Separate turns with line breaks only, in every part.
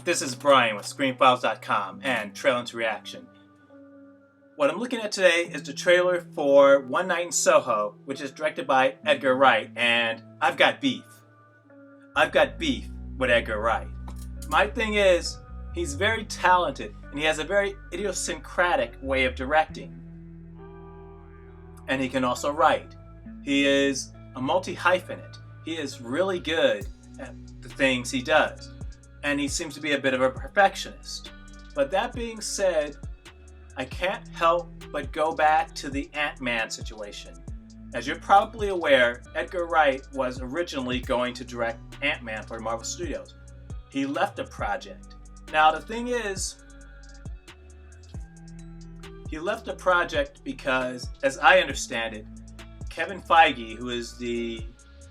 This is Brian with ScreenFiles.com and Trailer into Reaction. What I'm looking at today is the trailer for One Night in Soho, which is directed by Edgar Wright, and I've got beef. I've got beef with Edgar Wright. My thing is, he's very talented and he has a very idiosyncratic way of directing. And he can also write. He is a multi-hyphenate. He is really good at the things he does. And he seems to be a bit of a perfectionist. But that being said, I can't help but go back to the Ant-Man situation. As you're probably aware, Edgar Wright was originally going to direct Ant-Man for Marvel Studios. He left the project. Now the thing is, he left the project because, as I understand it, Kevin Feige, who is the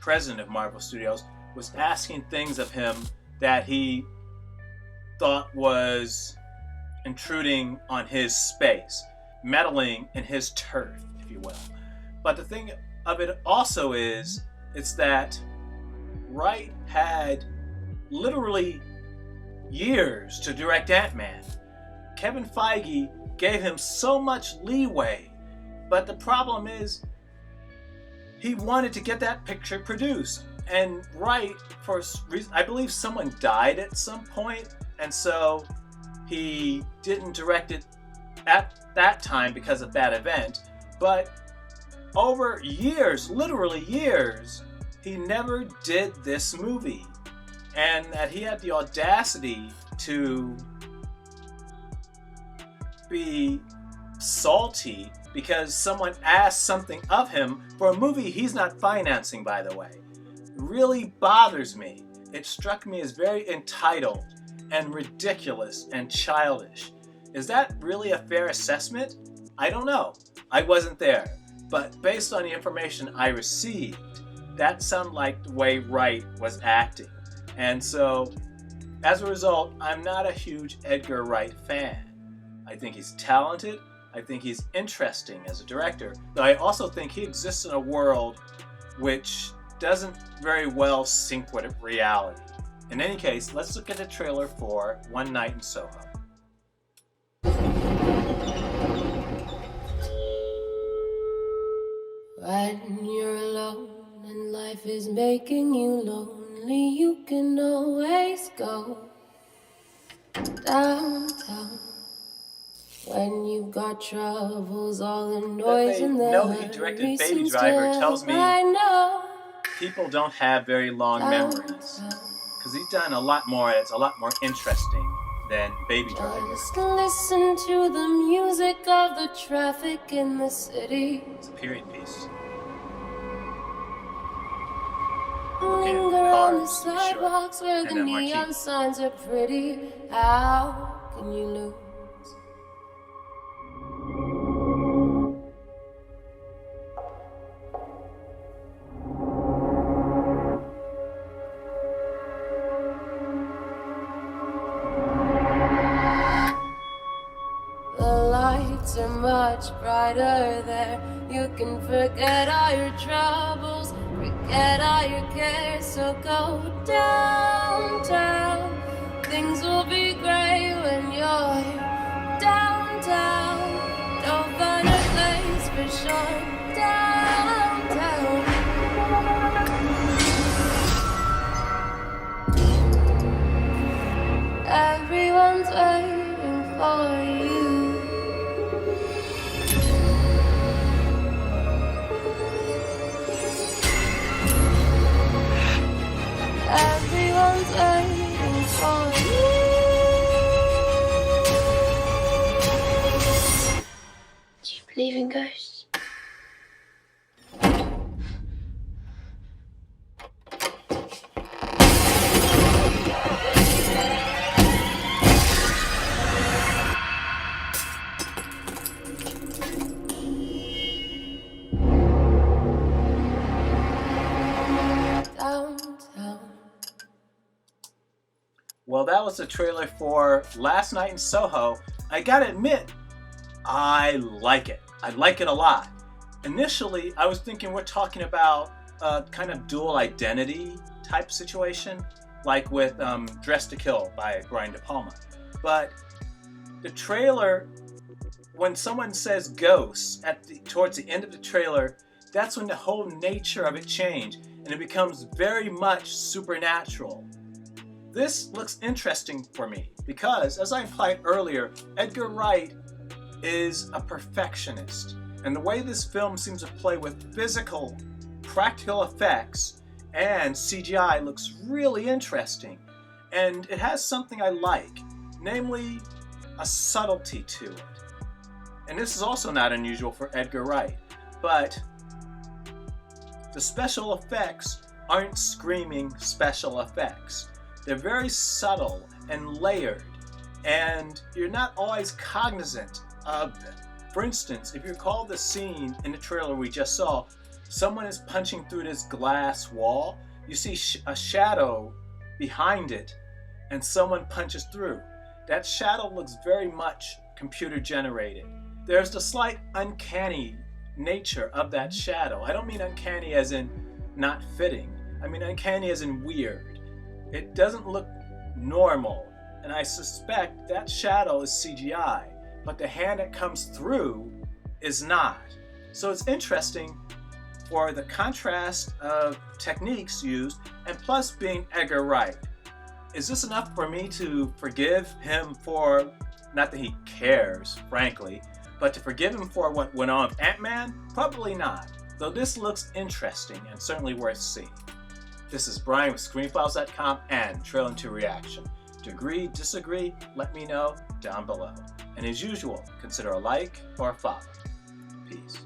president of Marvel Studios, was asking things of him that he thought was intruding on his space, meddling in his turf, if you will. But the thing of it also is, it's that Wright had literally years to direct Ant-Man. Kevin Feige gave him so much leeway, but the problem is, he wanted to get that picture produced. And Wright, for reason, I believe someone died at some point, and so he didn't direct it at that time because of that event. But over years, literally years, he never did this movie. And that he had the audacity to be salty because someone asked something of him for a movie he's not financing, by the way. Really bothers me. It struck me as very entitled and ridiculous and childish. Is that really a fair assessment? I don't know. I wasn't there. But based on the information I received, that sounded like the way Wright was acting. And so, as a result, I'm not a huge Edgar Wright fan. I think he's talented. I think he's interesting as a director. But I also think he exists in a world which doesn't very well sync with reality. In any case, let's look at the trailer for One Night in Soho.
When you're alone and life is making you lonely, you can always go downtown. When you've got troubles, all the noise and the
know he directed Baby Driver tells me people don't have very long memories, because he's done a lot more. It's a lot more interesting than Baby Driver.
Just listen to the music of the traffic in the city.
It's a period piece.
Linger on the sidewalks where the neon signs are pretty. How can you lose? Are much brighter there. You can forget all your troubles, forget all your cares. So go downtown. Things will be great when you're downtown. Don't find a place for sure. Downtown. Everyone's waiting for you. Everyone's waiting for you. Do you believe in ghosts?
Well, that was the trailer for Last Night in Soho. I gotta admit, I like it. I like it a lot. Initially, I was thinking we're talking about a kind of dual identity type situation. like with Dressed to Kill by Brian De Palma. But the trailer, when someone says ghosts towards the end of the trailer, that's when the whole nature of it changes and it becomes very much supernatural. This looks interesting for me because, as I implied earlier, Edgar Wright is a perfectionist. And the way this film seems to play with physical, practical effects and CGI looks really interesting. And it has something I like, namely a subtlety to it. And this is also not unusual for Edgar Wright, but the special effects aren't screaming special effects. They're very subtle and layered, and you're not always cognizant of them. For instance, if you recall the scene in the trailer we just saw, someone is punching through this glass wall. You see a shadow behind it, and someone punches through. That shadow looks very much computer generated. There's the slight uncanny nature of that shadow. I don't mean uncanny as in not fitting. I mean uncanny as in weird. It doesn't look normal, and I suspect that shadow is CGI, but the hand that comes through is not. So it's interesting for the contrast of techniques used, and plus being Edgar Wright. Is this enough for me to forgive him for, not that he cares, frankly, but to forgive him for what went on with Ant-Man? Probably not, though this looks interesting and certainly worth seeing. This is Brian with ScreenFiles.com and Trailer 2 Reaction. To agree, disagree, let me know down below. And as usual, consider a like or a follow. Peace.